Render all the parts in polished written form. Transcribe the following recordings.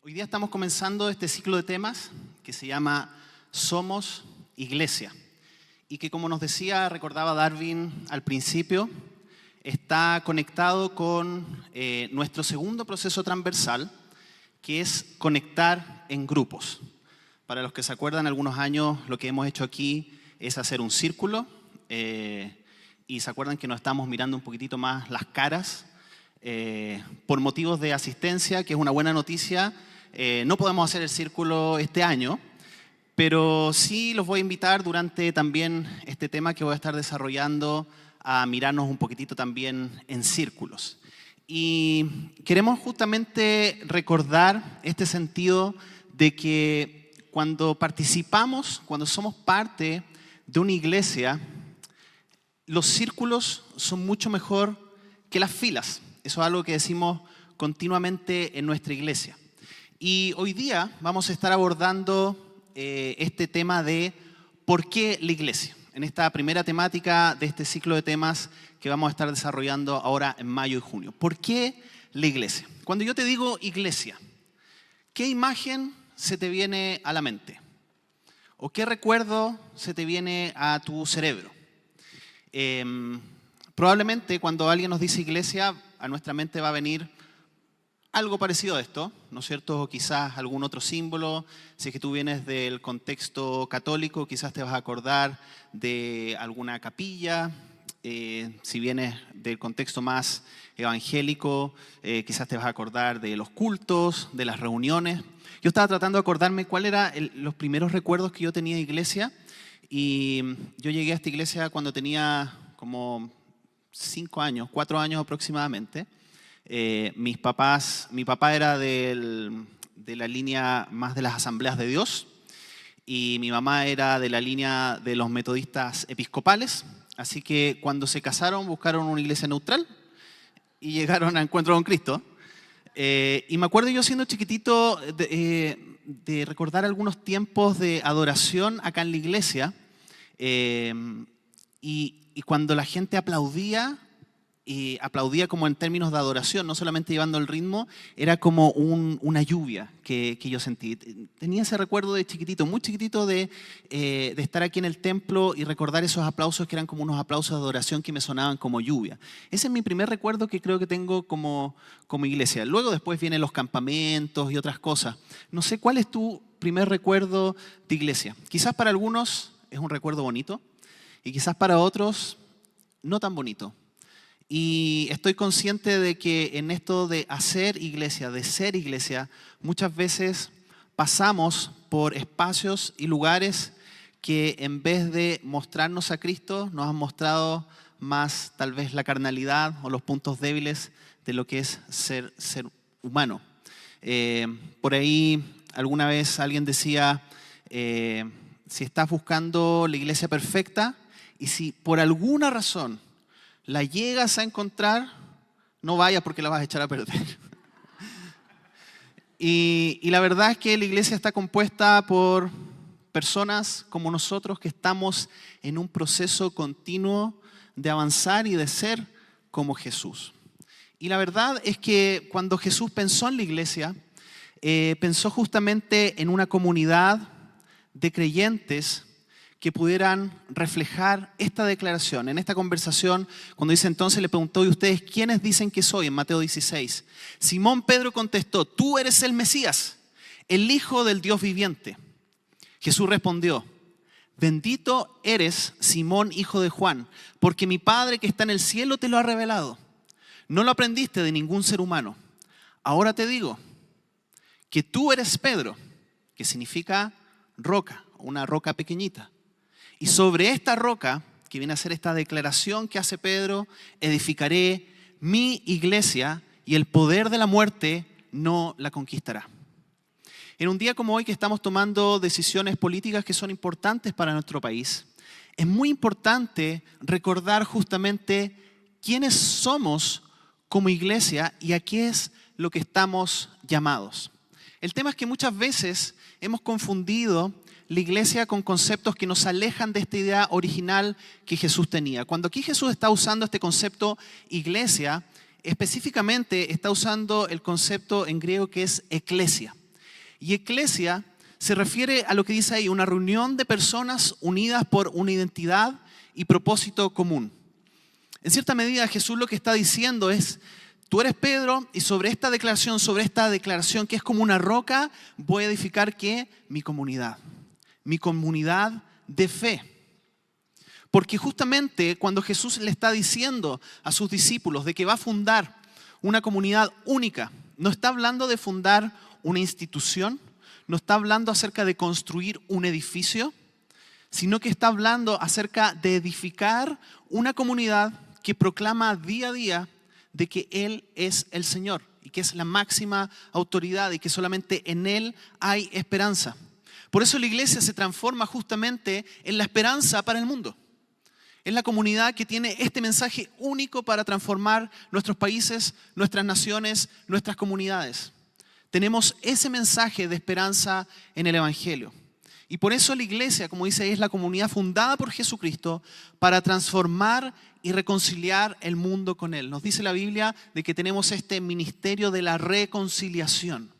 Hoy día estamos comenzando este ciclo de temas que se llama Somos Iglesia y que, como nos recordaba Darwin al principio, está conectado con nuestro segundo proceso transversal, que es conectar en grupos. Para los que se acuerdan, algunos años lo que hemos hecho aquí es hacer un círculo y se acuerdan que nos estamos mirando un poquitito más las caras por motivos de asistencia, que es una buena noticia. No podemos hacer el círculo este año, pero sí los voy a invitar durante también este tema que voy a estar desarrollando a mirarnos un poquitito también en círculos. Y queremos justamente recordar este sentido de que cuando participamos, cuando somos parte de una iglesia, los círculos son mucho mejor que las filas. Eso es algo que decimos continuamente en nuestra iglesia. Y hoy día vamos a estar abordando este tema de ¿por qué la iglesia? En esta primera temática de este ciclo de temas que vamos a estar desarrollando ahora en mayo y junio. ¿Por qué la iglesia? Cuando yo te digo iglesia, ¿qué imagen se te viene a la mente? ¿O qué recuerdo se te viene a tu cerebro? Probablemente cuando alguien nos dice iglesia, a nuestra mente va a venir algo parecido a esto, ¿no es cierto? O quizás algún otro símbolo. Si es que tú vienes del contexto católico, quizás te vas a acordar de alguna capilla. Si vienes del contexto más evangélico, quizás te vas a acordar de los cultos, de las reuniones. Yo estaba tratando de acordarme cuáles eran los primeros recuerdos que yo tenía de iglesia. Y yo llegué a esta iglesia cuando tenía como 4 años aproximadamente. Mi papá era de la línea más de las asambleas de Dios y mi mamá era de la línea de los metodistas episcopales. Así que cuando se casaron buscaron una iglesia neutral y llegaron a Encuentro con Cristo. Y me acuerdo yo siendo chiquitito de recordar algunos tiempos de adoración acá en la iglesia y cuando la gente aplaudía, y aplaudía como en términos de adoración, no solamente llevando el ritmo, era como una lluvia que yo sentí. Tenía ese recuerdo de chiquitito, muy chiquitito, de estar aquí en el templo y recordar esos aplausos que eran como unos aplausos de adoración que me sonaban como lluvia. Ese es mi primer recuerdo que creo que tengo como iglesia. Luego después vienen los campamentos y otras cosas. No sé, ¿cuál es tu primer recuerdo de iglesia? Quizás para algunos es un recuerdo bonito y quizás para otros no tan bonito. Y estoy consciente de que en esto de hacer iglesia, de ser iglesia, muchas veces pasamos por espacios y lugares que en vez de mostrarnos a Cristo, nos han mostrado más tal vez la carnalidad o los puntos débiles de lo que es ser humano. Por ahí alguna vez alguien decía, si estás buscando la iglesia perfecta y si por alguna razón la llegas a encontrar, no vayas porque la vas a echar a perder. Y la verdad es que la iglesia está compuesta por personas como nosotros que estamos en un proceso continuo de avanzar y de ser como Jesús. Y la verdad es que cuando Jesús pensó en la iglesia, pensó justamente en una comunidad de creyentes que pudieran reflejar esta declaración. En esta conversación, cuando dice entonces, le preguntó, ¿y ustedes quiénes dicen que soy? En Mateo 16. Simón Pedro contestó, tú eres el Mesías, el Hijo del Dios viviente. Jesús respondió, bendito eres, Simón, hijo de Juan, porque mi Padre que está en el cielo te lo ha revelado. No lo aprendiste de ningún ser humano. Ahora te digo que tú eres Pedro, que significa roca, una roca pequeñita. Y sobre esta roca, que viene a ser esta declaración que hace Pedro, edificaré mi iglesia y el poder de la muerte no la conquistará. En un día como hoy que estamos tomando decisiones políticas que son importantes para nuestro país, es muy importante recordar justamente quiénes somos como iglesia y a qué es lo que estamos llamados. El tema es que muchas veces hemos confundido la iglesia con conceptos que nos alejan de esta idea original que Jesús tenía. Cuando aquí Jesús está usando este concepto iglesia, específicamente está usando el concepto en griego que es eclesia. Y eclesia se refiere a lo que dice ahí, una reunión de personas unidas por una identidad y propósito común. En cierta medida Jesús lo que está diciendo es, tú eres Pedro y sobre esta declaración que es como una roca, voy a edificar ¿qué? Mi comunidad de fe. Porque justamente cuando Jesús le está diciendo a sus discípulos de que va a fundar una comunidad única, no está hablando de fundar una institución, no está hablando acerca de construir un edificio, sino que está hablando acerca de edificar una comunidad que proclama día a día de que Él es el Señor y que es la máxima autoridad y que solamente en Él hay esperanza. Por eso la iglesia se transforma justamente en la esperanza para el mundo. Es la comunidad que tiene este mensaje único para transformar nuestros países, nuestras naciones, nuestras comunidades. Tenemos ese mensaje de esperanza en el Evangelio. Y por eso la iglesia, como dice ahí, es la comunidad fundada por Jesucristo para transformar y reconciliar el mundo con Él. Nos dice la Biblia de que tenemos este ministerio de la reconciliación.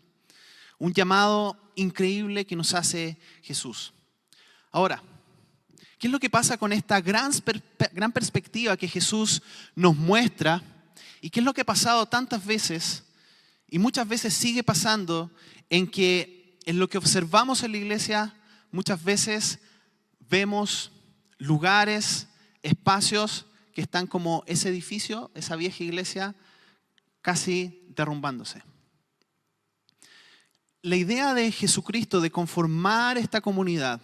Un llamado increíble que nos hace Jesús. Ahora, ¿qué es lo que pasa con esta gran perspectiva que Jesús nos muestra? ¿Y qué es lo que ha pasado tantas veces y muchas veces sigue pasando en que en lo que observamos en la iglesia muchas veces vemos lugares, espacios que están como ese edificio, esa vieja iglesia, casi derrumbándose? La idea de Jesucristo de conformar esta comunidad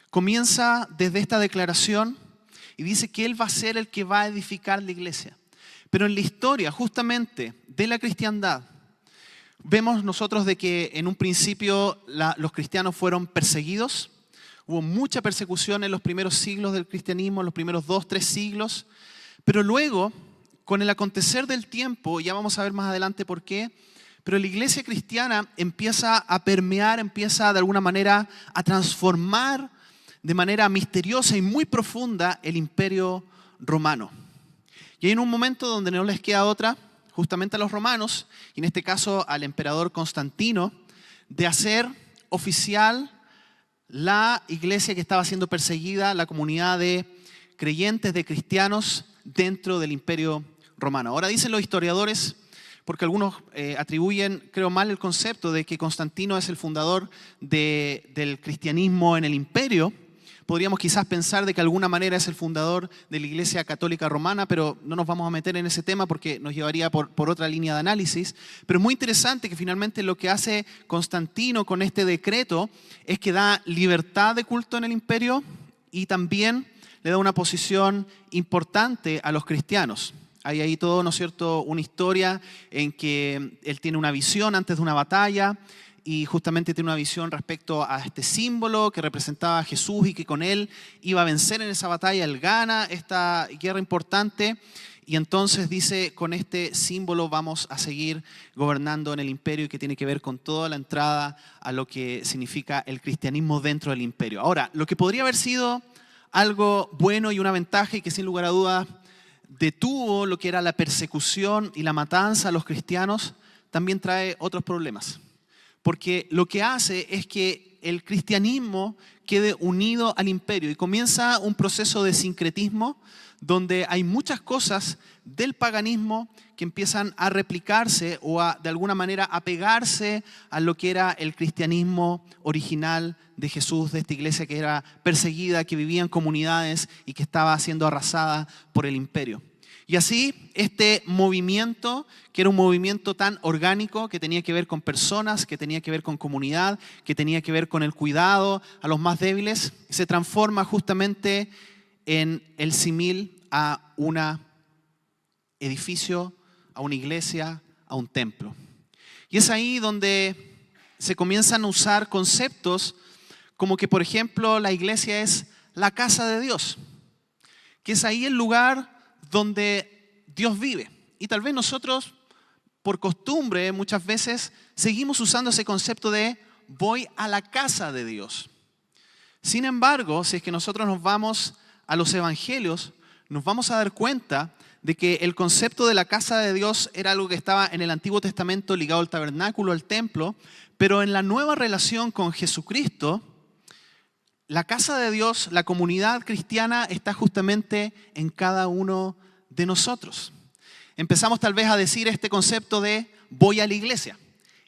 comienza desde esta declaración y dice que Él va a ser el que va a edificar la iglesia. Pero en la historia justamente de la cristiandad, vemos nosotros de que en un principio los cristianos fueron perseguidos. Hubo mucha persecución en los primeros siglos del cristianismo, en los primeros 2-3 siglos. Pero luego, con el acontecer del tiempo, ya vamos a ver más adelante por qué, pero la iglesia cristiana empieza a permear, empieza de alguna manera a transformar de manera misteriosa y muy profunda el imperio romano. Y hay en un momento donde no les queda otra, justamente a los romanos, y en este caso al emperador Constantino, de hacer oficial la iglesia que estaba siendo perseguida, la comunidad de creyentes, de cristianos dentro del imperio romano. Ahora dicen los historiadores, porque algunos atribuyen, creo mal, el concepto de que Constantino es el fundador del cristianismo en el imperio. Podríamos quizás pensar de que de alguna manera es el fundador de la Iglesia Católica Romana, pero no nos vamos a meter en ese tema porque nos llevaría por otra línea de análisis. Pero es muy interesante que finalmente lo que hace Constantino con este decreto es que da libertad de culto en el imperio y también le da una posición importante a los cristianos. Hay ahí todo, ¿no es cierto?, una historia en que él tiene una visión antes de una batalla y justamente tiene una visión respecto a este símbolo que representaba a Jesús y que con él iba a vencer en esa batalla. Él gana esta guerra importante y entonces dice, con este símbolo vamos a seguir gobernando en el imperio, y que tiene que ver con toda la entrada a lo que significa el cristianismo dentro del imperio. Ahora, lo que podría haber sido algo bueno y una ventaja y que sin lugar a dudas detuvo lo que era la persecución y la matanza a los cristianos, también trae otros problemas. Porque lo que hace es que el cristianismo quede unido al imperio y comienza un proceso de sincretismo donde hay muchas cosas del paganismo que empiezan a replicarse o de alguna manera a pegarse a lo que era el cristianismo original de Jesús, de esta iglesia que era perseguida, que vivía en comunidades y que estaba siendo arrasada por el imperio. Y así este movimiento, que era un movimiento tan orgánico, que tenía que ver con personas, que tenía que ver con comunidad, que tenía que ver con el cuidado a los más débiles, se transforma justamente en el símil a un edificio, a una iglesia, a un templo. Y es ahí donde se comienzan a usar conceptos como que, por ejemplo, la iglesia es la casa de Dios, que es ahí el lugar donde Dios vive. Y tal vez nosotros, por costumbre, muchas veces seguimos usando ese concepto de voy a la casa de Dios. Sin embargo, si es que nosotros nos vamos a los evangelios, nos vamos a dar cuenta de que el concepto de la casa de Dios era algo que estaba en el Antiguo Testamento ligado al tabernáculo, al templo, Pero en la nueva relación con Jesucristo, la casa de Dios, la comunidad cristiana está justamente en cada uno de nosotros. Empezamos tal vez a decir este concepto de voy a la iglesia.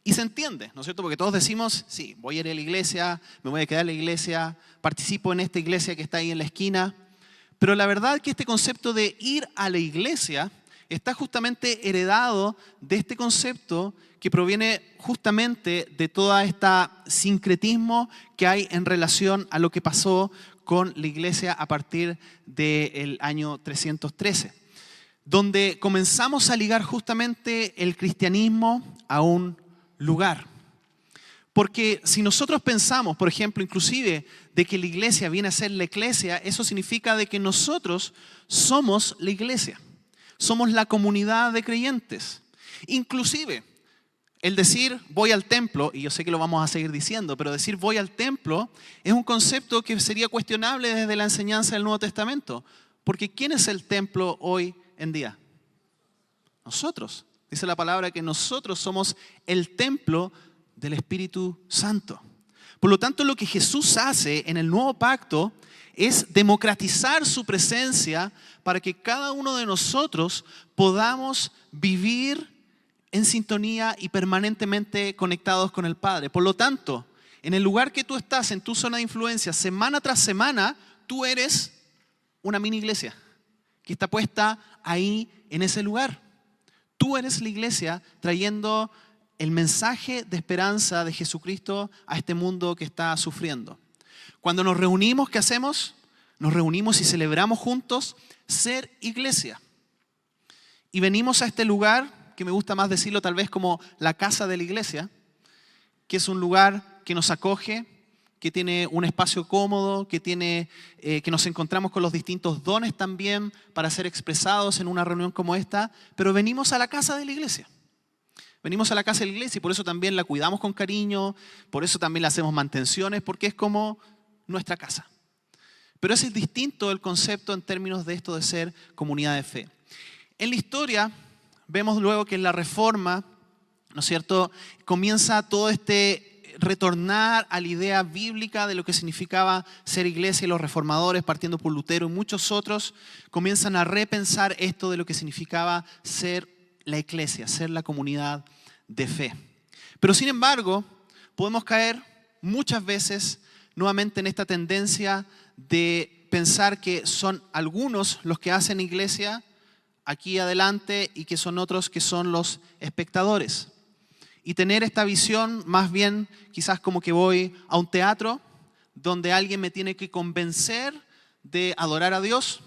Y se entiende, ¿no es cierto? Porque todos decimos, sí, voy a ir a la iglesia, me voy a quedar en la iglesia, participo en esta iglesia que está ahí en la esquina. Pero la verdad es que este concepto de ir a la iglesia está justamente heredado de este concepto que proviene justamente de todo este sincretismo que hay en relación a lo que pasó con la iglesia a partir del año 313, donde comenzamos a ligar justamente el cristianismo a un lugar. Porque si nosotros pensamos, por ejemplo, inclusive de que la iglesia viene a ser la eclesia, eso significa de que nosotros somos la iglesia, somos la comunidad de creyentes. Inclusive, el decir voy al templo, y yo sé que lo vamos a seguir diciendo, pero decir voy al templo es un concepto que sería cuestionable desde la enseñanza del Nuevo Testamento. Porque ¿quién es el templo hoy en día? Nosotros. Dice la palabra que nosotros somos el templo del Espíritu Santo. Por lo tanto, lo que Jesús hace en el nuevo pacto es democratizar su presencia para que cada uno de nosotros podamos vivir en sintonía y permanentemente conectados con el Padre. Por lo tanto, en el lugar que tú estás, en tu zona de influencia, semana tras semana, tú eres una mini iglesia que está puesta ahí en ese lugar. Tú eres la iglesia trayendo el mensaje de esperanza de Jesucristo a este mundo que está sufriendo. Cuando nos reunimos, ¿qué hacemos? Nos reunimos y celebramos juntos ser iglesia. Y venimos a este lugar, que me gusta más decirlo tal vez como la casa de la iglesia, que es un lugar que nos acoge, que tiene un espacio cómodo, que nos encontramos con los distintos dones también para ser expresados en una reunión como esta, pero venimos a la casa de la iglesia. Venimos a la casa de la iglesia y por eso también la cuidamos con cariño, por eso también le hacemos mantenciones, porque es como nuestra casa. Pero ese es distinto el concepto en términos de esto de ser comunidad de fe. En la historia vemos luego que en la Reforma, ¿no es cierto?, comienza todo este retornar a la idea bíblica de lo que significaba ser iglesia, y los reformadores, partiendo por Lutero y muchos otros, comienzan a repensar esto de lo que significaba ser la iglesia, ser la comunidad de fe. Pero sin embargo, podemos caer muchas veces nuevamente en esta tendencia de pensar que son algunos los que hacen iglesia aquí adelante y que son otros que son los espectadores. Y tener esta visión más bien quizás como que voy a un teatro donde alguien me tiene que convencer de adorar a Dios,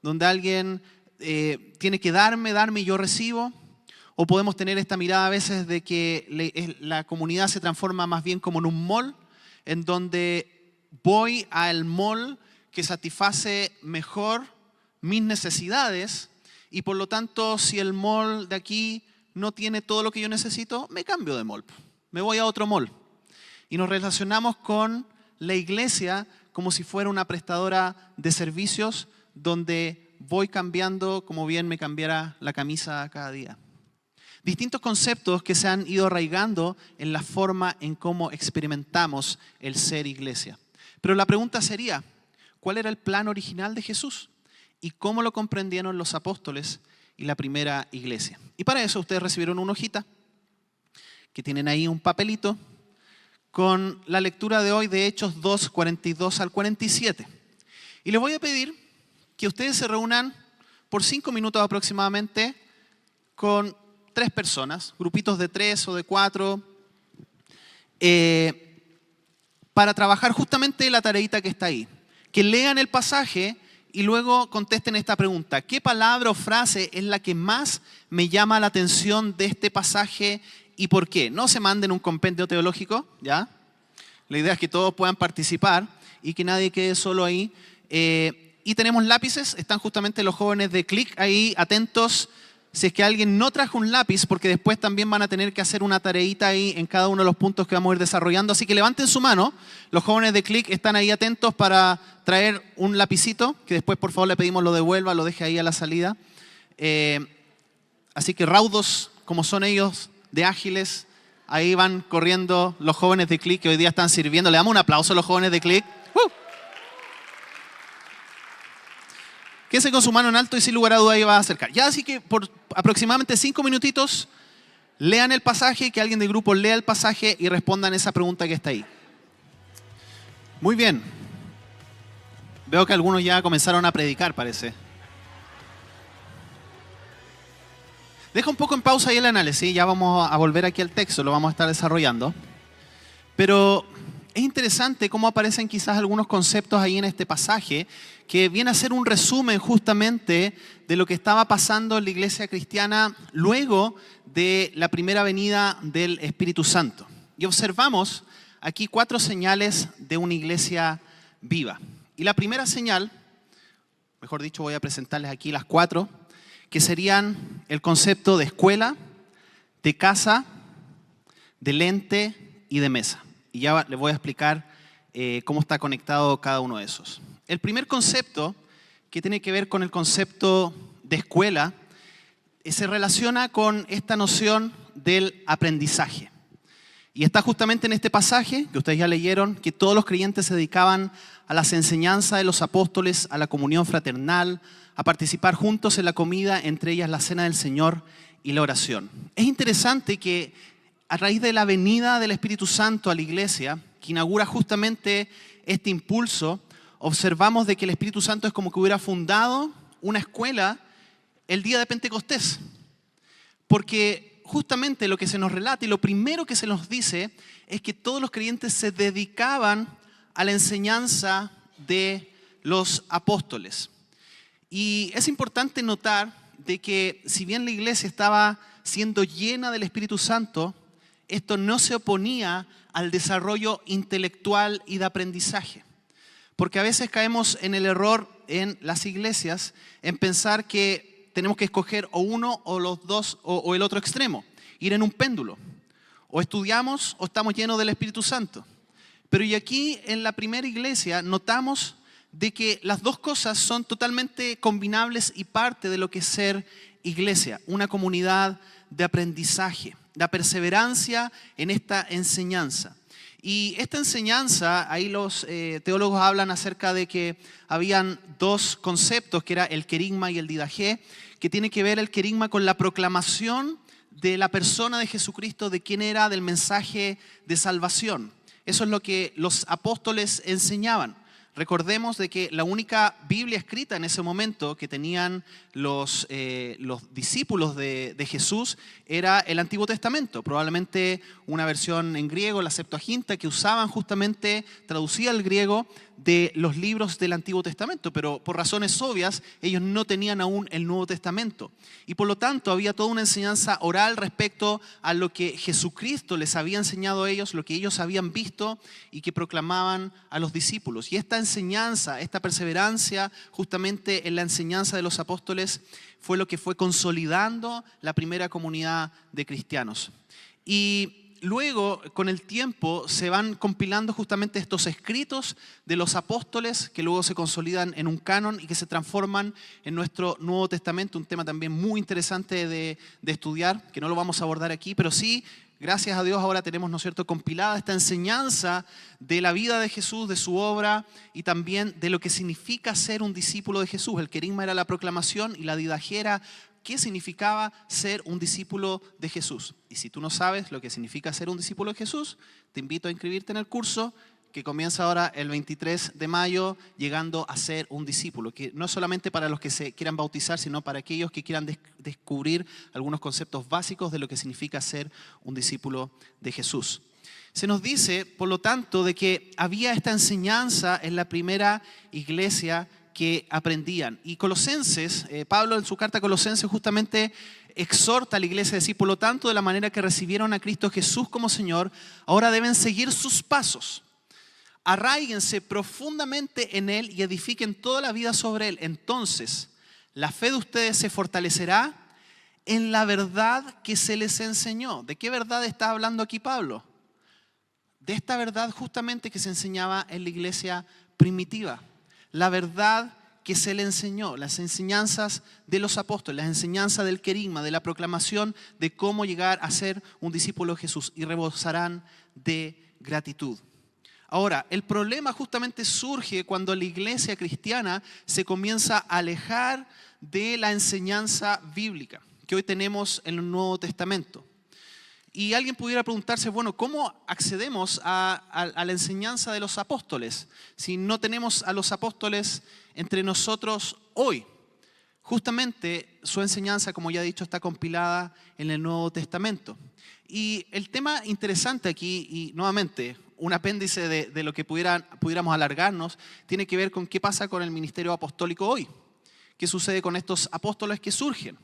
donde alguien tiene que darme y yo recibo. O podemos tener esta mirada a veces de que la comunidad se transforma más bien como en un mall, en donde voy al mall que satisface mejor mis necesidades y por lo tanto si el mall de aquí no tiene todo lo que yo necesito, me cambio de mall, me voy a otro mall. Y nos relacionamos con la iglesia como si fuera una prestadora de servicios donde voy cambiando como bien me cambiara la camisa cada día. Distintos conceptos que se han ido arraigando en la forma en cómo experimentamos el ser iglesia. Pero la pregunta sería, ¿cuál era el plan original de Jesús? ¿Y cómo lo comprendieron los apóstoles y la primera iglesia? Y para eso ustedes recibieron una hojita que tienen ahí un papelito con la lectura de hoy de Hechos 2, 42 al 47. Y les voy a pedir que ustedes se reúnan por 5 minutos aproximadamente con 3 personas, grupitos de 3 o de 4, para trabajar justamente la tareita que está ahí. Que lean el pasaje y luego contesten esta pregunta. ¿Qué palabra o frase es la que más me llama la atención de este pasaje y por qué? No se manden un compendio teológico, ¿ya? La idea es que todos puedan participar y que nadie quede solo ahí. Y tenemos lápices, están justamente los jóvenes de Click ahí atentos. Si es que alguien no trajo un lápiz, porque después también van a tener que hacer una tareita ahí en cada uno de los puntos que vamos a ir desarrollando. Así que levanten su mano. Los jóvenes de Click están ahí atentos para traer un lapicito, que después por favor le pedimos lo devuelva, lo deje ahí a la salida. Así que raudos, como son ellos, de ágiles, Ahí van corriendo los jóvenes de Click que hoy día están sirviendo. Le damos un aplauso a los jóvenes de Click. Quédense con su mano en alto y sin lugar a duda ahí va a acercar. Ya, así que por aproximadamente 5 minutitos lean el pasaje, que alguien del grupo lea el pasaje y respondan esa pregunta que está ahí. Muy bien. Veo que algunos ya comenzaron a predicar, parece. Deja un poco en pausa ahí el análisis, ya vamos a volver aquí al texto, lo vamos a estar desarrollando. Pero es interesante cómo aparecen quizás algunos conceptos ahí en este pasaje que viene a ser un resumen justamente de lo que estaba pasando en la iglesia cristiana luego de la primera venida del Espíritu Santo. Y observamos aquí 4 señales de una iglesia viva. Y la primera señal, mejor dicho, voy a presentarles aquí las 4, que serían el concepto de escuela, de casa, de lente y de mesa. Y ya les voy a explicar cómo está conectado cada uno de esos. El primer concepto, que tiene que ver con el concepto de escuela, se relaciona con esta noción del aprendizaje. Y está justamente en este pasaje, que ustedes ya leyeron, que todos los creyentes se dedicaban a las enseñanzas de los apóstoles, a la comunión fraternal, a participar juntos en la comida, entre ellas la cena del Señor y la oración. Es interesante que a raíz de la venida del Espíritu Santo a la iglesia, que inaugura justamente este impulso, observamos de que el Espíritu Santo es como que hubiera fundado una escuela el día de Pentecostés. Porque justamente lo que se nos relata y lo primero que se nos dice es que todos los creyentes se dedicaban a la enseñanza de los apóstoles. Y es importante notar de que si bien la iglesia estaba siendo llena del Espíritu Santo, esto no se oponía al desarrollo intelectual y de aprendizaje. Porque a veces caemos en el error en las iglesias en pensar que tenemos que escoger o uno o los dos o el otro extremo, ir en un péndulo. O estudiamos o estamos llenos del Espíritu Santo. Pero y aquí en la primera iglesia notamos de que las dos cosas son totalmente combinables y parte de lo que es ser iglesia, una comunidad de aprendizaje, la perseverancia en esta enseñanza. Y esta enseñanza, ahí los teólogos hablan acerca de que habían 2 conceptos, que era el querigma y el didaché, que tiene que ver el querigma con la proclamación de la persona de Jesucristo, de quién era, del mensaje de salvación. Eso es lo que los apóstoles enseñaban. Recordemos de que la única Biblia escrita en ese momento que tenían los discípulos de Jesús era el Antiguo Testamento, probablemente una versión en griego, la Septuaginta, que usaban justamente, traducía al griego de los libros del Antiguo Testamento, pero por razones obvias ellos no tenían aún el Nuevo Testamento. Y por lo tanto había toda una enseñanza oral respecto a lo que Jesucristo les había enseñado a ellos, lo que ellos habían visto y que proclamaban a los discípulos. Y esta enseñanza, esta perseverancia justamente en la enseñanza de los apóstoles fue lo que fue consolidando la primera comunidad de cristianos. Y luego, con el tiempo, se van compilando justamente estos escritos de los apóstoles que luego se consolidan en un canon y que se transforman en nuestro Nuevo Testamento, un tema también muy interesante de estudiar, que no lo vamos a abordar aquí, pero sí, gracias a Dios ahora tenemos, ¿no es cierto?, compilada esta enseñanza de la vida de Jesús, de su obra y también de lo que significa ser un discípulo de Jesús. El querigma era la proclamación y la didaché era qué significaba ser un discípulo de Jesús. Y si tú no sabes lo que significa ser un discípulo de Jesús, te invito a inscribirte en el curso que comienza ahora el 23 de mayo, llegando a ser un discípulo, que no es solamente para los que se quieran bautizar, sino para aquellos que quieran descubrir algunos conceptos básicos de lo que significa ser un discípulo de Jesús. Se nos dice, por lo tanto, de que había esta enseñanza en la primera iglesia que aprendían. Y Colosenses, Pablo en su carta a Colosenses justamente exhorta a la iglesia a decir, por lo tanto, de la manera que recibieron a Cristo Jesús como Señor, ahora deben seguir sus pasos. Arráiguense profundamente en Él y edifiquen toda la vida sobre Él. Entonces, la fe de ustedes se fortalecerá en la verdad que se les enseñó. ¿De qué verdad está hablando aquí Pablo? De esta verdad justamente que se enseñaba en la iglesia primitiva. La verdad que se le enseñó, las enseñanzas de los apóstoles, las enseñanzas del querigma, de la proclamación de cómo llegar a ser un discípulo de Jesús, y rebosarán de gratitud. Ahora, el problema justamente surge cuando la iglesia cristiana se comienza a alejar de la enseñanza bíblica que hoy tenemos en el Nuevo Testamento. Y alguien pudiera preguntarse, bueno, ¿cómo accedemos a la enseñanza de los apóstoles si no tenemos a los apóstoles entre nosotros hoy? Justamente su enseñanza, como ya he dicho, está compilada en el Nuevo Testamento. Y el tema interesante aquí, y nuevamente un apéndice de lo que pudiéramos alargarnos, tiene que ver con qué pasa con el ministerio apostólico hoy. ¿Qué sucede con estos apóstoles que surgen?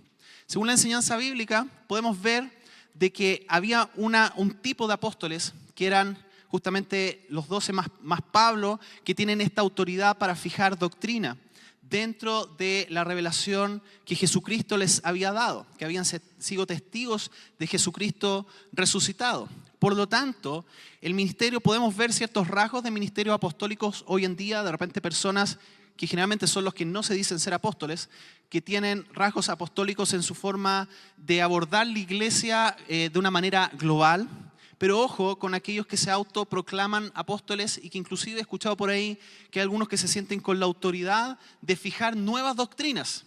Según la enseñanza bíblica, podemos ver de que había un tipo de apóstoles que eran justamente los 12 más Pablo, que tienen esta autoridad para fijar doctrina dentro de la revelación que Jesucristo les había dado, que habían sido testigos de Jesucristo resucitado. Por lo tanto, el ministerio, podemos ver ciertos rasgos de ministerios apostólicos hoy en día, de repente personas que generalmente son los que no se dicen ser apóstoles, que tienen rasgos apostólicos en su forma de abordar la iglesia de una manera global. Pero ojo con aquellos que se autoproclaman apóstoles y que inclusive he escuchado por ahí que hay algunos que se sienten con la autoridad de fijar nuevas doctrinas.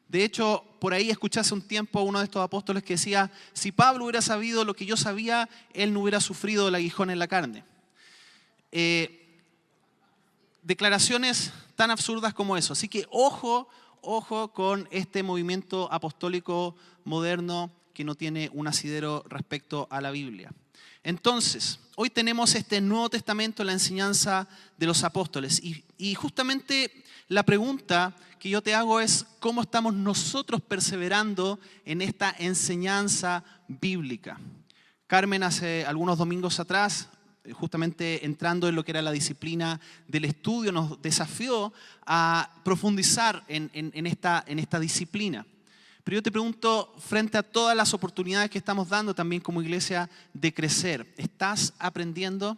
De hecho, por ahí escuché hace un tiempo a uno de estos apóstoles que decía, si Pablo hubiera sabido lo que yo sabía, él no hubiera sufrido el aguijón en la carne. Declaraciones tan absurdas como eso. Así que ojo con este movimiento apostólico moderno que no tiene un asidero respecto a la Biblia. Entonces, hoy tenemos este Nuevo Testamento, la enseñanza de los apóstoles. Y justamente la pregunta que yo te hago es, ¿cómo estamos nosotros perseverando en esta enseñanza bíblica? Carmen hace algunos domingos atrás, justamente entrando en lo que era la disciplina del estudio, nos desafió a profundizar en esta disciplina. Pero yo te pregunto, frente a todas las oportunidades que estamos dando también como iglesia de crecer, ¿estás aprendiendo?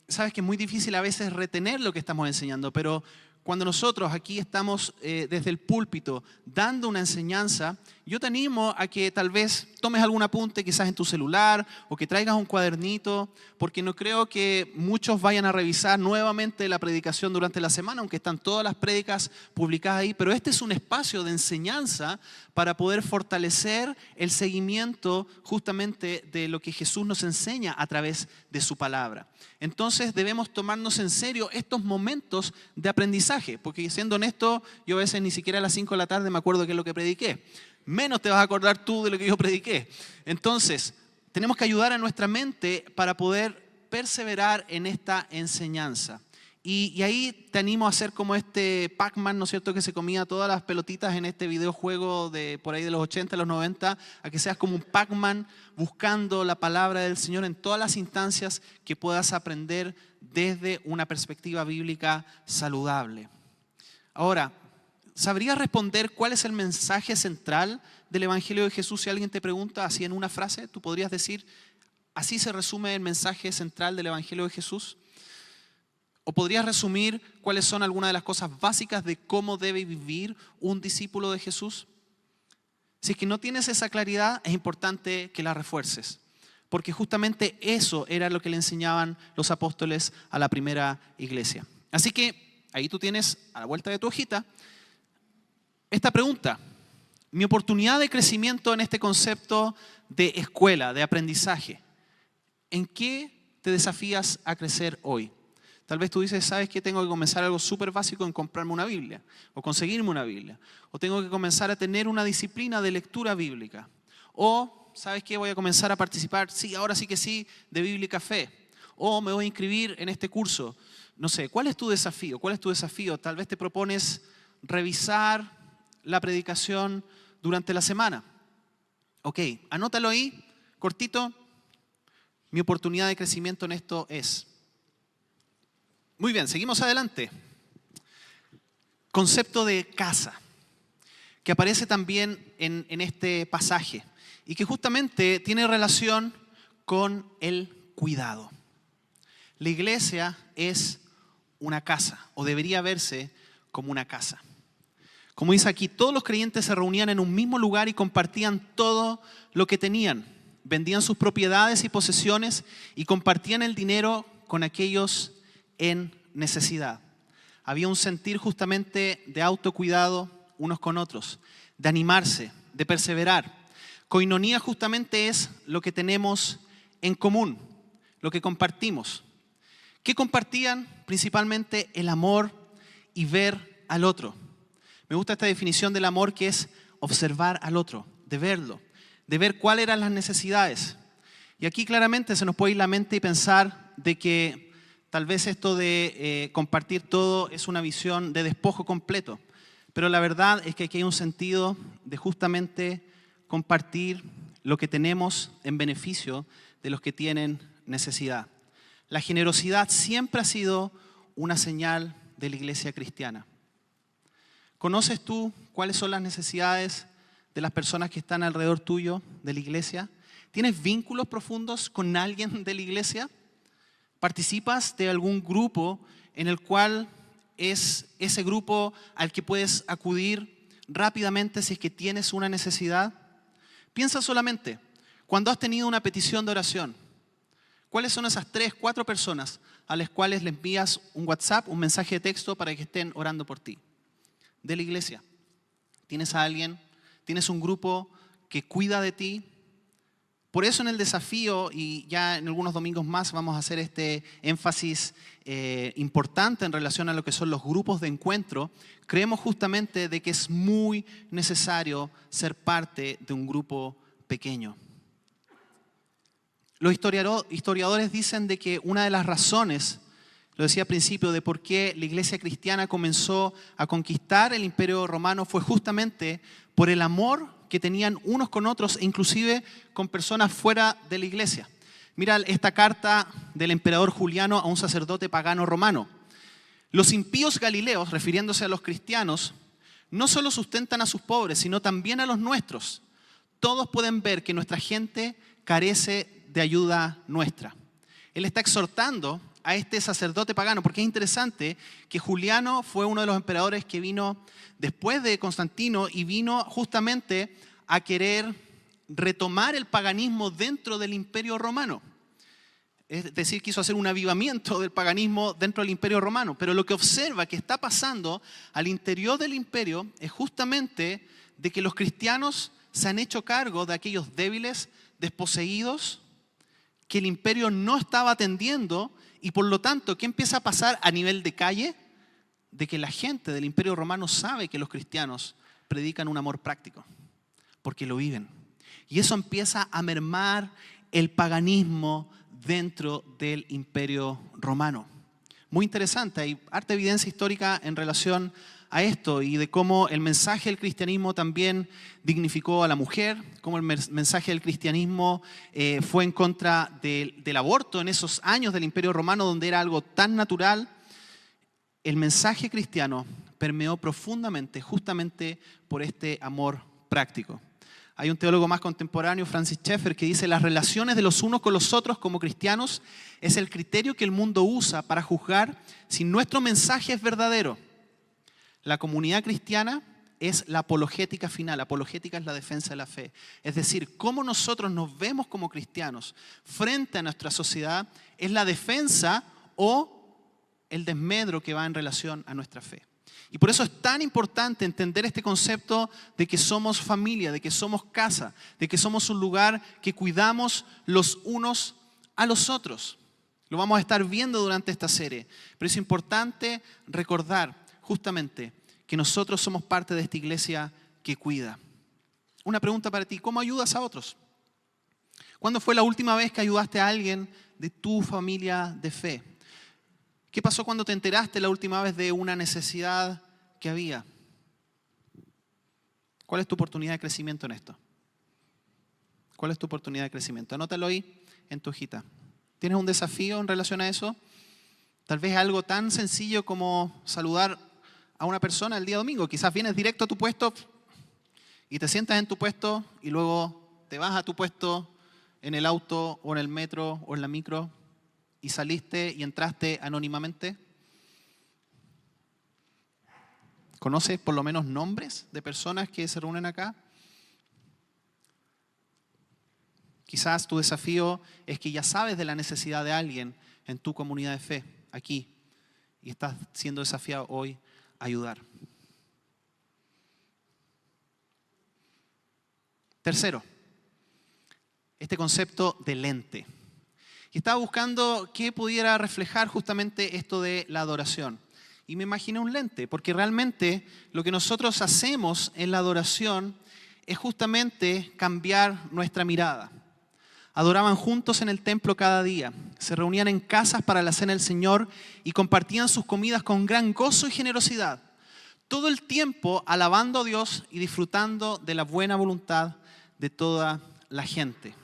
Sabes que es muy difícil a veces retener lo que estamos enseñando, pero cuando nosotros aquí estamos desde el púlpito dando una enseñanza, yo te animo a que tal vez tomes algún apunte quizás en tu celular o que traigas un cuadernito, porque no creo que muchos vayan a revisar nuevamente la predicación durante la semana, aunque están todas las prédicas publicadas ahí, pero este es un espacio de enseñanza para poder fortalecer el seguimiento justamente de lo que Jesús nos enseña a través de su palabra. Entonces debemos tomarnos en serio estos momentos de aprendizaje, porque siendo honesto, yo a veces ni siquiera a las 5 de la tarde me acuerdo qué es lo que prediqué. Menos te vas a acordar tú de lo que yo prediqué. Entonces, tenemos que ayudar a nuestra mente para poder perseverar en esta enseñanza. Y ahí te animo a hacer como este Pac-Man, ¿no es cierto?, que se comía todas las pelotitas en este videojuego de por ahí de los 80, los 90, a que seas como un Pac-Man buscando la palabra del Señor en todas las instancias que puedas aprender desde una perspectiva bíblica saludable. Ahora, ¿sabrías responder cuál es el mensaje central del Evangelio de Jesús? Si alguien te pregunta así en una frase, ¿tú podrías decir, así se resume el mensaje central del Evangelio de Jesús? ¿O podrías resumir cuáles son algunas de las cosas básicas de cómo debe vivir un discípulo de Jesús? Si es que no tienes esa claridad, es importante que la refuerces, porque justamente eso era lo que le enseñaban los apóstoles a la primera iglesia. Así que ahí tú tienes, a la vuelta de tu hojita, esta pregunta. Mi oportunidad de crecimiento en este concepto de escuela, de aprendizaje, ¿en qué te desafías a crecer hoy? Tal vez tú dices, ¿sabes qué? Tengo que comenzar algo súper básico en comprarme una Biblia o conseguirme una Biblia. O tengo que comenzar a tener una disciplina de lectura bíblica. O, ¿sabes qué? Voy a comenzar a participar, sí, ahora sí que sí, de Bíblica Fe. O me voy a inscribir en este curso. No sé, ¿cuál es tu desafío? ¿Cuál es tu desafío? Tal vez te propones revisar la predicación durante la semana. Ok, anótalo ahí, cortito. Mi oportunidad de crecimiento en esto es... Muy bien, seguimos adelante. Concepto de casa, que aparece también en este pasaje y que justamente tiene relación con el cuidado. La iglesia es una casa, o debería verse como una casa. Como dice aquí, todos los creyentes se reunían en un mismo lugar y compartían todo lo que tenían. Vendían sus propiedades y posesiones y compartían el dinero con aquellos en necesidad. Había un sentir justamente de autocuidado unos con otros, de animarse, de perseverar. Coinonía justamente es lo que tenemos en común, lo que compartimos. ¿Qué compartían? Principalmente el amor y ver al otro. Me gusta esta definición del amor, que es observar al otro, de verlo, de ver cuáles eran las necesidades. Y aquí claramente se nos puede ir la mente y pensar de que tal vez esto de compartir todo es una visión de despojo completo. Pero la verdad es que aquí hay un sentido de justamente compartir lo que tenemos en beneficio de los que tienen necesidad. La generosidad siempre ha sido una señal de la iglesia cristiana. ¿Conoces tú cuáles son las necesidades de las personas que están alrededor tuyo de la iglesia? ¿Tienes vínculos profundos con alguien de la iglesia? ¿Participas de algún grupo en el cual es ese grupo al que puedes acudir rápidamente si es que tienes una necesidad? Piensa solamente, cuando has tenido una petición de oración, ¿cuáles son esas 3, 4 personas a las cuales le envías un WhatsApp, un mensaje de texto para que estén orando por ti? De la iglesia. ¿Tienes a alguien? ¿Tienes un grupo que cuida de ti? Por eso en el desafío, y ya en algunos domingos más vamos a hacer este énfasis importante en relación a lo que son los grupos de encuentro, creemos justamente de que es muy necesario ser parte de un grupo pequeño. Los historiadores dicen de que una de las razones, lo decía al principio, de por qué la iglesia cristiana comenzó a conquistar el Imperio Romano fue justamente por el amor que tenían unos con otros e inclusive con personas fuera de la iglesia. Mira esta carta del emperador Juliano a un sacerdote pagano romano. Los impíos galileos, refiriéndose a los cristianos, no solo sustentan a sus pobres, sino también a los nuestros. Todos pueden ver que nuestra gente carece de ayuda nuestra. Él está exhortando a este sacerdote pagano, porque es interesante que Juliano fue uno de los emperadores que vino después de Constantino y vino justamente a querer retomar el paganismo dentro del Imperio Romano. Es decir, quiso hacer un avivamiento del paganismo dentro del Imperio Romano. Pero lo que observa que está pasando al interior del imperio es justamente de que los cristianos se han hecho cargo de aquellos débiles, desposeídos, que el imperio no estaba atendiendo. Y por lo tanto, ¿qué empieza a pasar a nivel de calle? De que la gente del Imperio Romano sabe que los cristianos predican un amor práctico, porque lo viven. Y eso empieza a mermar el paganismo dentro del Imperio Romano. Muy interesante, hay harta evidencia histórica en relación a esto y de cómo el mensaje del cristianismo también dignificó a la mujer, cómo el mensaje del cristianismo fue en contra del aborto en esos años del Imperio Romano donde era algo tan natural. El mensaje cristiano permeó profundamente justamente por este amor práctico. Hay un teólogo más contemporáneo, Francis Schaeffer, que dice: las relaciones de los unos con los otros como cristianos es el criterio que el mundo usa para juzgar si nuestro mensaje es verdadero. La comunidad cristiana es la apologética final. Apologética es la defensa de la fe. Es decir, cómo nosotros nos vemos como cristianos frente a nuestra sociedad es la defensa o el desmedro que va en relación a nuestra fe. Y por eso es tan importante entender este concepto de que somos familia, de que somos casa, de que somos un lugar que cuidamos los unos a los otros. Lo vamos a estar viendo durante esta serie, pero es importante recordar justamente que nosotros somos parte de esta iglesia que cuida. Una pregunta para ti: ¿cómo ayudas a otros? ¿Cuándo fue la última vez que ayudaste a alguien de tu familia de fe? ¿Qué pasó cuando te enteraste la última vez de una necesidad que había? ¿Cuál es tu oportunidad de crecimiento en esto? ¿Cuál es tu oportunidad de crecimiento? Anótalo ahí en tu hojita. ¿Tienes un desafío en relación a eso? Tal vez algo tan sencillo como saludar a una persona el día domingo. Quizás vienes directo a tu puesto y te sientas en tu puesto y luego te vas a tu puesto en el auto o en el metro o en la micro y saliste y entraste anónimamente. ¿Conoces por lo menos nombres de personas que se reúnen acá? Quizás tu desafío es que ya sabes de la necesidad de alguien en tu comunidad de fe, aquí, y estás siendo desafiado hoy a ayudar. Tercero, este concepto de lente. Y estaba buscando qué pudiera reflejar justamente esto de la adoración. Y me imaginé un lente, porque realmente lo que nosotros hacemos en la adoración es justamente cambiar nuestra mirada. Adoraban juntos en el templo cada día, se reunían en casas para la cena del Señor y compartían sus comidas con gran gozo y generosidad. Todo el tiempo alabando a Dios y disfrutando de la buena voluntad de toda la gente.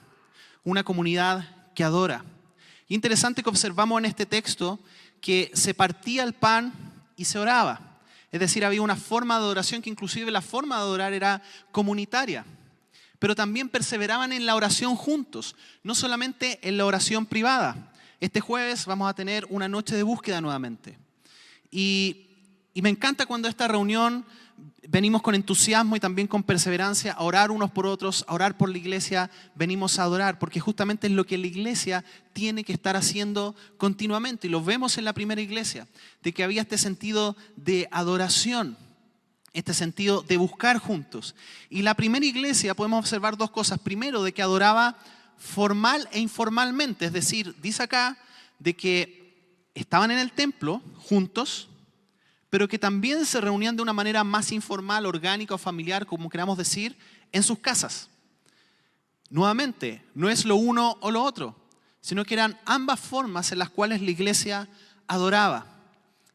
Una comunidad que adora. Y interesante que observamos en este texto que se partía el pan y se oraba. Es decir, había una forma de adoración que inclusive la forma de adorar era comunitaria. Pero también perseveraban en la oración juntos, no solamente en la oración privada. Este jueves vamos a tener una noche de búsqueda nuevamente. Y me encanta cuando esta reunión venimos con entusiasmo y también con perseverancia a orar unos por otros, a orar por la iglesia, venimos a adorar, porque justamente es lo que la iglesia tiene que estar haciendo continuamente. Y lo vemos en la primera iglesia, de que había este sentido de adoración, este sentido de buscar juntos. Y la primera iglesia podemos observar dos cosas. Primero, de que adoraba formal e informalmente, es decir, dice acá de que estaban en el templo juntos, pero que también se reunían de una manera más informal, orgánica o familiar, como queramos decir, en sus casas. Nuevamente, no es lo uno o lo otro, sino que eran ambas formas en las cuales la iglesia adoraba.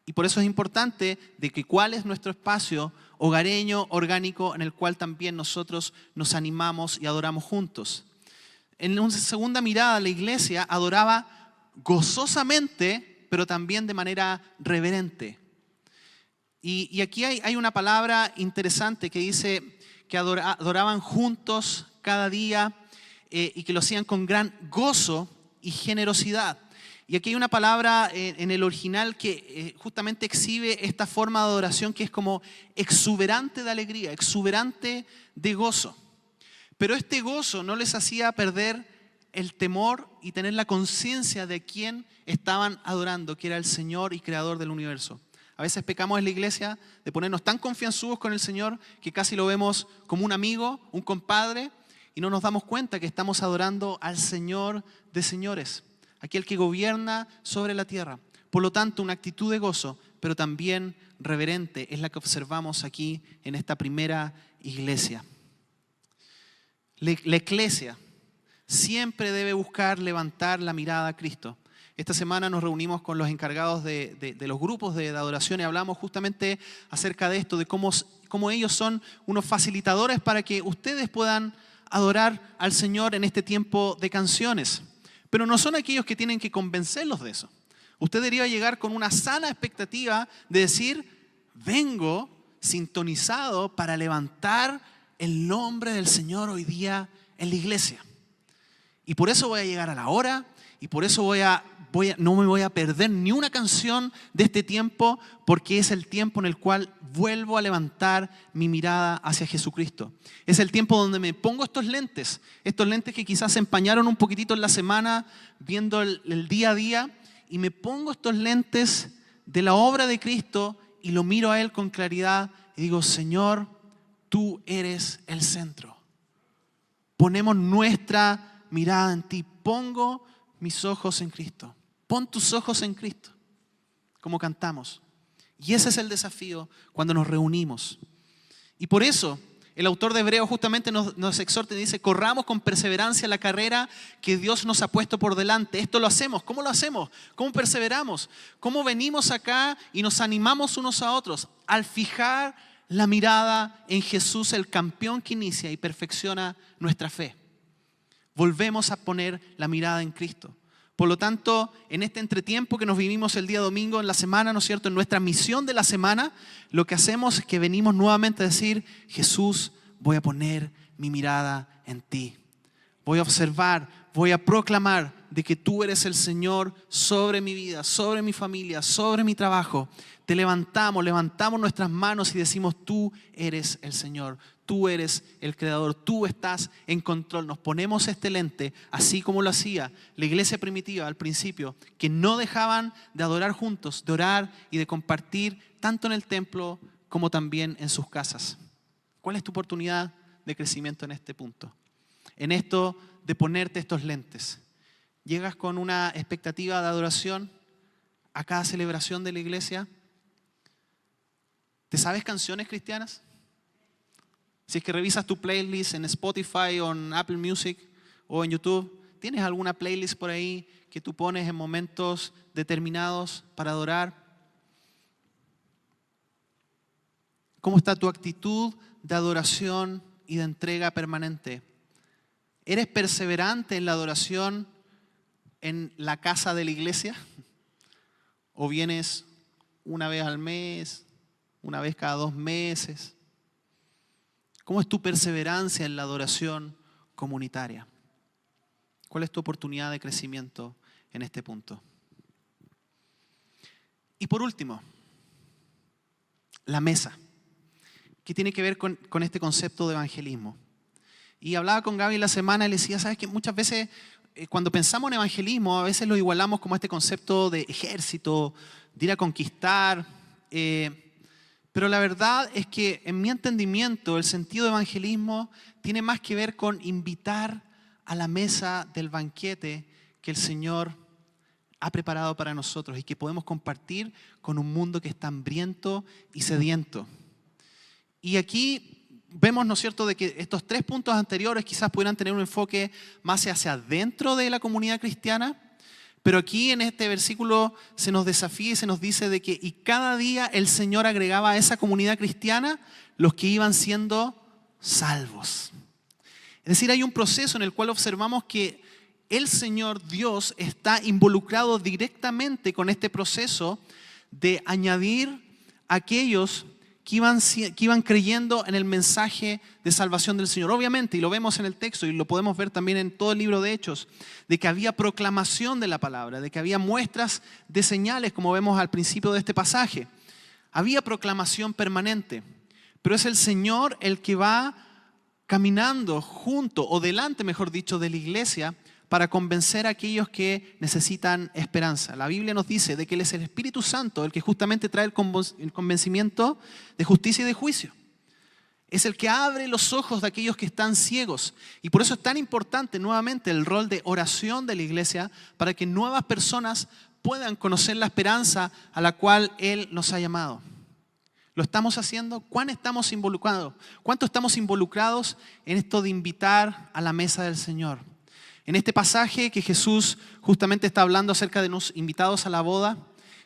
Y por eso es importante de que cuál es nuestro espacio hogareño, orgánico, en el cual también nosotros nos animamos y adoramos juntos. En una segunda mirada, la iglesia adoraba gozosamente, pero también de manera reverente. Y aquí hay una palabra interesante que dice que adoraban juntos cada día y que lo hacían con gran gozo y generosidad. Y aquí hay una palabra en el original que justamente exhibe esta forma de adoración que es como exuberante de alegría, exuberante de gozo. Pero este gozo no les hacía perder el temor y tener la conciencia de quién estaban adorando, que era el Señor y Creador del universo. A veces pecamos en la iglesia de ponernos tan confianzudos con el Señor que casi lo vemos como un amigo, un compadre, y no nos damos cuenta que estamos adorando al Señor de señores, aquel que gobierna sobre la tierra. Por lo tanto, una actitud de gozo, pero también reverente, es la que observamos aquí en esta primera iglesia. La iglesia siempre debe buscar levantar la mirada a Cristo. Esta semana nos reunimos con los encargados de los grupos de adoración y hablamos justamente acerca de esto, de cómo ellos son unos facilitadores para que ustedes puedan adorar al Señor en este tiempo de canciones. Pero no son aquellos que tienen que convencerlos de eso. Usted debería llegar con una sana expectativa de decir, vengo sintonizado para levantar el nombre del Señor hoy día en la iglesia. Y por eso voy a llegar a la hora y por eso no me voy a perder ni una canción de este tiempo, porque es el tiempo en el cual vuelvo a levantar mi mirada hacia Jesucristo. Es el tiempo donde me pongo estos lentes que quizás se empañaron un poquitito en la semana viendo el día a día, y me pongo estos lentes de la obra de Cristo y lo miro a Él con claridad y digo, Señor, tú eres el centro. Ponemos nuestra mirada en ti. Pongo mis ojos en Cristo. Pon tus ojos en Cristo, como cantamos. Y ese es el desafío cuando nos reunimos. Y por eso el autor de Hebreos justamente nos exhorta y dice, corramos con perseverancia la carrera que Dios nos ha puesto por delante. Esto lo hacemos. ¿Cómo lo hacemos? ¿Cómo perseveramos? ¿Cómo venimos acá y nos animamos unos a otros? Al fijar la mirada en Jesús, el campeón que inicia y perfecciona nuestra fe. Volvemos a poner la mirada en Cristo. Por lo tanto, en este entretiempo que nos vivimos el día domingo en la semana, ¿no es cierto? En nuestra misión de la semana, lo que hacemos es que venimos nuevamente a decir, Jesús, voy a poner mi mirada en ti. Voy a observar, voy a proclamar de que tú eres el Señor sobre mi vida, sobre mi familia, sobre mi trabajo, te levantamos nuestras manos y decimos, tú eres el Señor, tú eres el Creador, tú estás en control. Nos ponemos este lente, así como lo hacía la iglesia primitiva al principio, que no dejaban de adorar juntos, de orar y de compartir tanto en el templo como también en sus casas. ¿Cuál es tu oportunidad de crecimiento en este punto? En esto de ponerte estos lentes. ¿Llegas con una expectativa de adoración a cada celebración de la iglesia? ¿Te sabes canciones cristianas? Si es que revisas tu playlist en Spotify o en Apple Music o en YouTube, ¿tienes alguna playlist por ahí que tú pones en momentos determinados para adorar? ¿Cómo está tu actitud de adoración y de entrega permanente? ¿Eres perseverante en la adoración en la casa de la iglesia? ¿O vienes una vez al mes, una vez cada 2 meses? ¿Cómo es tu perseverancia en la adoración comunitaria? ¿Cuál es tu oportunidad de crecimiento en este punto? Y por último, la mesa, que tiene que ver con este concepto de evangelismo. Y hablaba con Gaby la semana y le decía, ¿sabes qué? Muchas veces cuando pensamos en evangelismo, a veces lo igualamos como este concepto de ejército, de ir a conquistar. Pero la verdad es que en mi entendimiento el sentido de evangelismo tiene más que ver con invitar a la mesa del banquete que el Señor ha preparado para nosotros y que podemos compartir con un mundo que está hambriento y sediento. Y aquí vemos, ¿no es cierto?, de que estos 3 puntos anteriores quizás pudieran tener un enfoque más hacia adentro de la comunidad cristiana, pero aquí en este versículo se nos desafía y se nos dice de que y cada día el Señor agregaba a esa comunidad cristiana los que iban siendo salvos. Es decir, hay un proceso en el cual observamos que el Señor Dios está involucrado directamente con este proceso de añadir a aquellos que iban creyendo en el mensaje de salvación del Señor. Obviamente, y lo vemos en el texto y lo podemos ver también en todo el libro de Hechos, de que había proclamación de la palabra, de que había muestras de señales, como vemos al principio de este pasaje. Había proclamación permanente, pero es el Señor el que va caminando junto, o delante, mejor dicho, de la iglesia, para convencer a aquellos que necesitan esperanza. La Biblia nos dice de que Él es el Espíritu Santo, el que justamente trae el convencimiento de justicia y de juicio. Es el que abre los ojos de aquellos que están ciegos. Y por eso es tan importante nuevamente el rol de oración de la iglesia para que nuevas personas puedan conocer la esperanza a la cual Él nos ha llamado. ¿Lo estamos haciendo? ¿Cuán estamos involucrados? ¿Cuánto estamos involucrados en esto de invitar a la mesa del Señor? En este pasaje que Jesús justamente está hablando acerca de los invitados a la boda,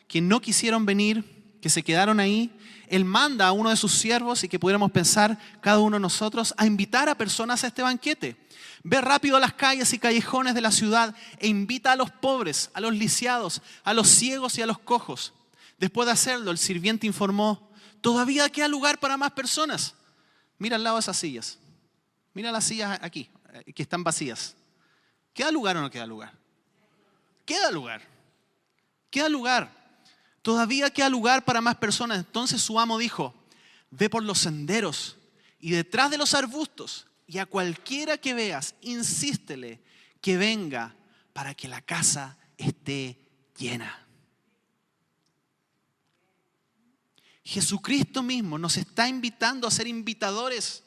que no quisieron venir, que se quedaron ahí, Él manda a uno de sus siervos y que pudiéramos pensar cada uno de nosotros a invitar a personas a este banquete. Ve rápido a las calles y callejones de la ciudad e invita a los pobres, a los lisiados, a los ciegos y a los cojos. Después de hacerlo, el sirviente informó, todavía queda lugar para más personas. Mira al lado de esas sillas. Mira las sillas aquí, que están vacías. ¿Queda lugar o no queda lugar? Queda lugar. Queda lugar. Todavía queda lugar para más personas. Entonces su amo dijo, ve por los senderos y detrás de los arbustos y a cualquiera que veas, insístele que venga para que la casa esté llena. Jesucristo mismo nos está invitando a ser invitadores,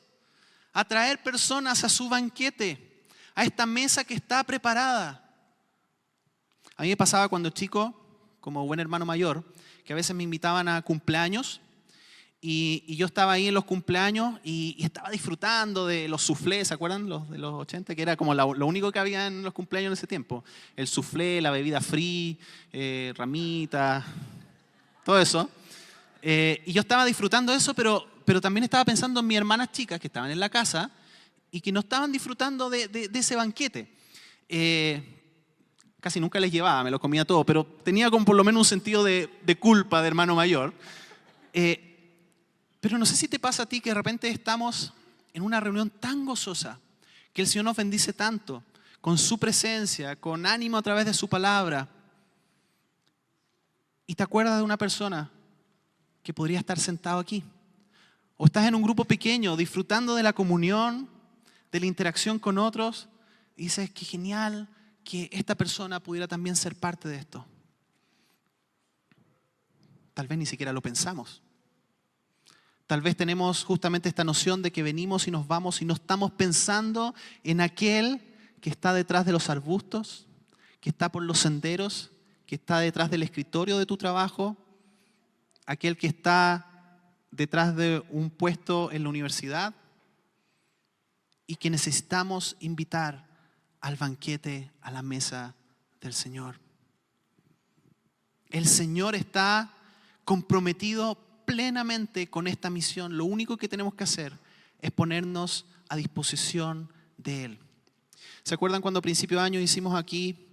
a traer personas a su banquete, a esta mesa que está preparada. A mí me pasaba cuando chico, como buen hermano mayor, que a veces me invitaban a cumpleaños y yo estaba ahí en los cumpleaños y estaba disfrutando de los soufflés, ¿se acuerdan? Los de los 80, que era como lo único que había en los cumpleaños en ese tiempo. El soufflé, la bebida free, ramitas, todo eso. Y yo estaba disfrutando de eso, pero también estaba pensando en mis hermanas chicas que estaban en la casa y que no estaban disfrutando de ese banquete. Casi nunca les llevaba, me lo comía todo, pero tenía como por lo menos un sentido de culpa de hermano mayor. Pero no sé si te pasa a ti que de repente estamos en una reunión tan gozosa, que el Señor nos bendice tanto, con su presencia, con ánimo a través de su palabra. Y te acuerdas de una persona que podría estar sentado aquí. O estás en un grupo pequeño disfrutando de la comunión, de la interacción con otros. Y dices, qué genial que esta persona pudiera también ser parte de esto. Tal vez ni siquiera lo pensamos. Tal vez tenemos justamente esta noción de que venimos y nos vamos y no estamos pensando en aquel que está detrás de los arbustos, que está por los senderos, que está detrás del escritorio de tu trabajo, aquel que está detrás de un puesto en la universidad y que necesitamos invitar al banquete, a la mesa del Señor. El Señor está comprometido plenamente con esta misión. Lo único que tenemos que hacer es ponernos a disposición de Él. ¿Se acuerdan cuando a principio de año hicimos aquí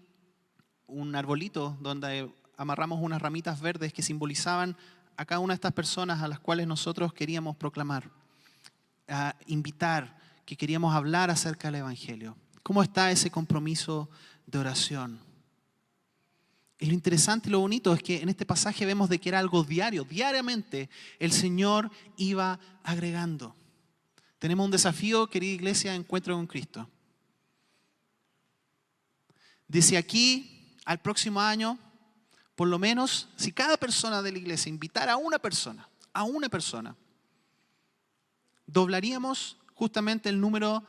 un arbolito donde amarramos unas ramitas verdes que simbolizaban a cada una de estas personas a las cuales nosotros queríamos proclamar, invitar, que queríamos hablar acerca del Evangelio? ¿Cómo está ese compromiso de oración? Y lo interesante y lo bonito es que en este pasaje vemos de que era algo diario. Diariamente el Señor iba agregando. Tenemos un desafío, querida iglesia, encuentro con Cristo. Desde aquí al próximo año, por lo menos, si cada persona de la iglesia invitara a una persona, doblaríamos justamente el número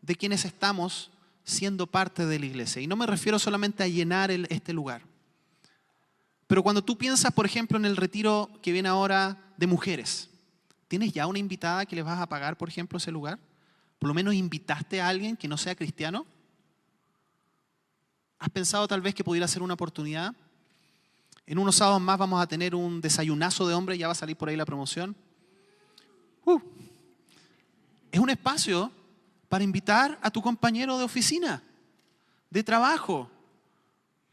de quienes estamos siendo parte de la iglesia. Y no me refiero solamente a llenar este lugar. Pero cuando tú piensas, por ejemplo, en el retiro que viene ahora de mujeres, ¿tienes ya una invitada que les vas a pagar, por ejemplo, ese lugar? ¿Por lo menos invitaste a alguien que no sea cristiano? ¿Has pensado tal vez que pudiera ser una oportunidad? En unos sábados más vamos a tener un desayunazo de hombres, ya va a salir por ahí la promoción. Es un espacio para invitar a tu compañero de oficina, de trabajo,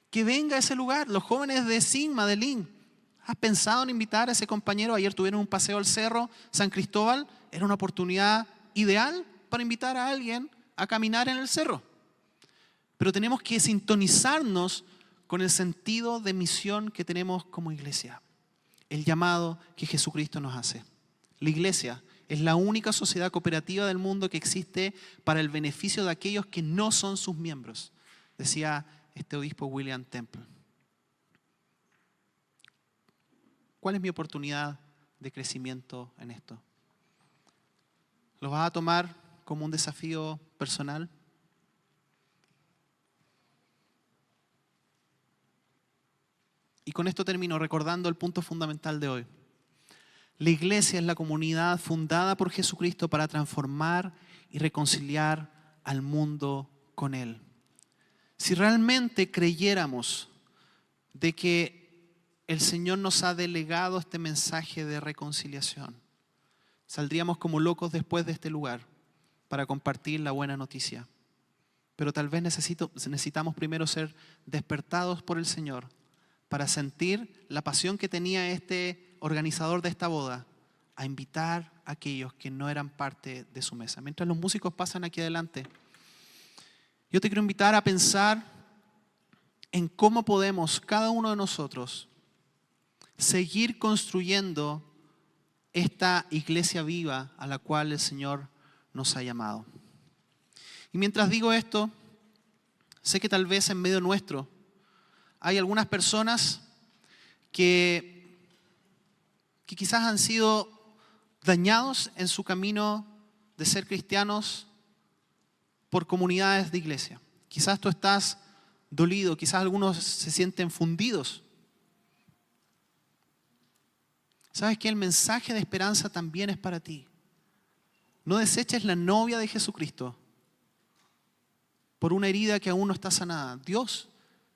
que venga a ese lugar. Los jóvenes de Sigma, de Lin, ¿has pensado en invitar a ese compañero? Ayer tuvieron un paseo al cerro San Cristóbal. Era una oportunidad ideal para invitar a alguien a caminar en el cerro. Pero tenemos que sintonizarnos con el sentido de misión que tenemos como iglesia. El llamado que Jesucristo nos hace. La iglesia es la única sociedad cooperativa del mundo que existe para el beneficio de aquellos que no son sus miembros. Decía este obispo William Temple. ¿Cuál es mi oportunidad de crecimiento en esto? ¿Lo vas a tomar como un desafío personal? Y con esto termino recordando el punto fundamental de hoy. La iglesia es la comunidad fundada por Jesucristo para transformar y reconciliar al mundo con Él. Si realmente creyéramos de que el Señor nos ha delegado este mensaje de reconciliación, saldríamos como locos después de este lugar para compartir la buena noticia. Pero tal vez necesitamos primero ser despertados por el Señor para sentir la pasión que tenía este organizador de esta boda a invitar a aquellos que no eran parte de su mesa. Mientras los músicos pasan aquí adelante, yo te quiero invitar a pensar en cómo podemos, cada uno de nosotros, seguir construyendo esta iglesia viva a la cual el Señor nos ha llamado. Y mientras digo esto, sé que tal vez en medio nuestro hay algunas personas que quizás han sido dañados en su camino de ser cristianos por comunidades de iglesia. Quizás tú estás dolido, quizás algunos se sienten fundidos. ¿Sabes qué? El mensaje de esperanza también es para ti. No deseches la novia de Jesucristo por una herida que aún no está sanada. Dios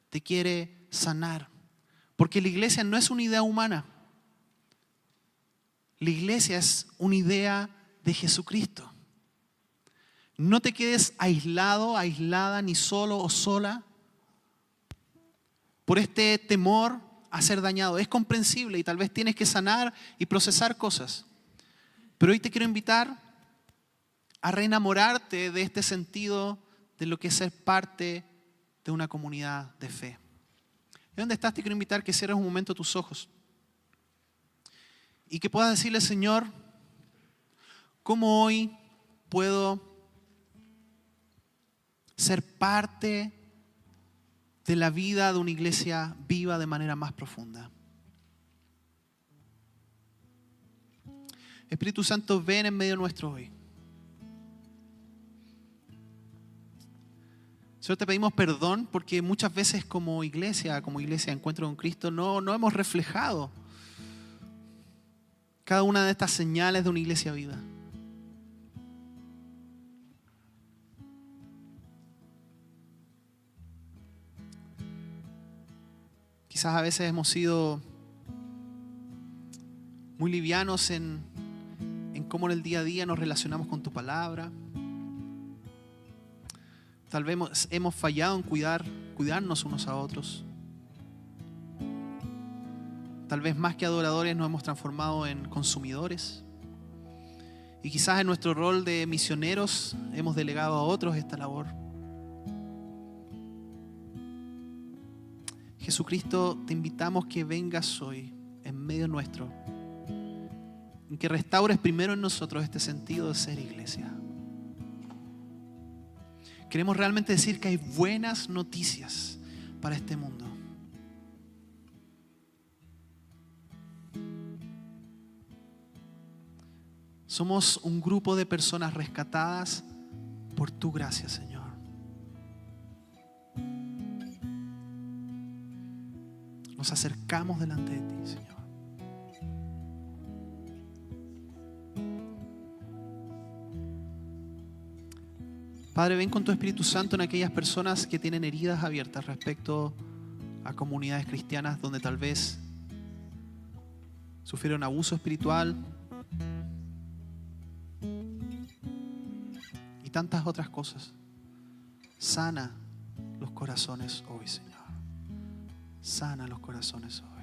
te quiere sanar. Porque la iglesia no es una idea humana. La iglesia es una idea de Jesucristo. No te quedes aislado, aislada, ni solo o sola por este temor a ser dañado. Es comprensible y tal vez tienes que sanar y procesar cosas. Pero hoy te quiero invitar a reenamorarte de este sentido de lo que es ser parte de una comunidad de fe. ¿Y dónde estás? Te quiero invitar que cierres un momento tus ojos y que puedas decirle, Señor, ¿cómo hoy puedo ser parte de la vida de una iglesia viva de manera más profunda? Espíritu Santo, ven en medio nuestro hoy. Señor, te pedimos perdón porque muchas veces como iglesia Encuentro con Cristo, no hemos reflejado cada una de estas señales de una iglesia viva. Quizás a veces hemos sido muy livianos en cómo en el día a día nos relacionamos con tu palabra. Tal vez hemos fallado en cuidarnos unos a otros. Tal vez más que adoradores nos hemos transformado en consumidores. Y quizás en nuestro rol de misioneros hemos delegado a otros esta labor. Jesucristo, te invitamos que vengas hoy en medio nuestro y que restaures primero en nosotros este sentido de ser iglesia. Queremos realmente decir que hay buenas noticias para este mundo. Somos un grupo de personas rescatadas por tu gracia, Señor. Nos acercamos delante de ti, Señor. Padre, ven con tu Espíritu Santo en aquellas personas que tienen heridas abiertas respecto a comunidades cristianas donde tal vez sufrieron abuso espiritual y tantas otras cosas. Sana los corazones hoy, Señor. Sana los corazones hoy.